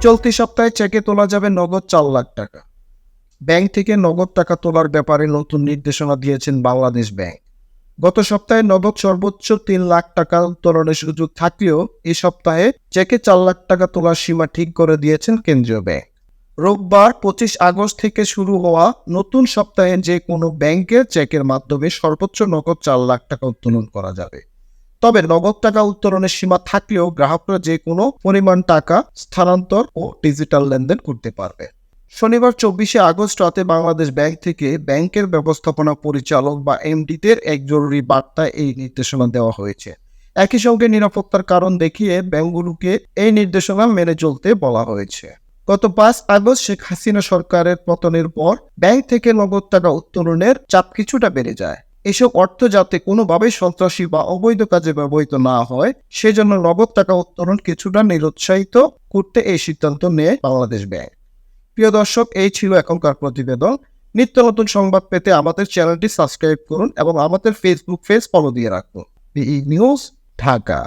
চলতি সপ্তাহে চেকে তোলা যাবে নগদ 4 লাখ টাকা। ব্যাংক থেকে নগদ টাকা তোলার ব্যাপারে নতুন নির্দেশনা দিয়েছেন বাংলাদেশ ব্যাংক। গত সপ্তাহে নগদ সর্বোচ্চ 3 লাখ টাকা উত্তোলনের সুযোগ থাকলেও এই সপ্তাহে চেকে 4 লাখ টাকা তোলার সীমা ঠিক করে দিয়েছেন কেন্দ্রীয় ব্যাংক। রোববার 25 আগস্ট থেকে শুরু হওয়া নতুন সপ্তাহে যে কোনো ব্যাংকের চেকের মাধ্যমে সর্বোচ্চ নগদ 4 লাখ টাকা উত্তোলন করা যাবে। তবে নগদ টাকা উত্তোলনের সীমা থাকলেও গ্রাহকরা যে কোনো পরিমাণ টাকা স্থানান্তর ও ডিজিটাল লেনদেন করতে পারবে। শনিবার 24 আগস্ট রাতে বাংলাদেশ ব্যাংক থেকে ব্যাংকের ব্যবস্থাপনা পরিচালক বা এমডিদের এক জরুরি বার্তায় এই নির্দেশনা দেওয়া হয়েছে। একই সঙ্গে নিরাপত্তার কারণ দেখিয়ে ব্যাংকগুলোকে এই নির্দেশনা মেনে চলতে বলা হয়েছে। গত 5 আগস্ট শেখ হাসিনা সরকারের পতনের পর ব্যাংক থেকে নগদ টাকা উত্তোলনের চাপ কিছুটা বেড়ে যায়। এসব অর্থ যাতে কোনোভাবেই সন্ত্রাসী বা অবৈধ কাজে ব্যবহৃত না হয় সেজন্য নগদ টাকা উত্তোলন কিছুটা নিরুৎসাহিত করতে এই সিদ্ধান্ত নেয় বাংলাদেশ ব্যাংক। প্রিয় দর্শক, এই ছিল এখনকার প্রতিবেদন। নিত্য নতুন সংবাদ পেতে আমাদের চ্যানেলটি সাবস্ক্রাইব করুন এবং আমাদের ফেসবুক পেজ ফলো দিয়ে রাখুন। নিউজ ঢাকা।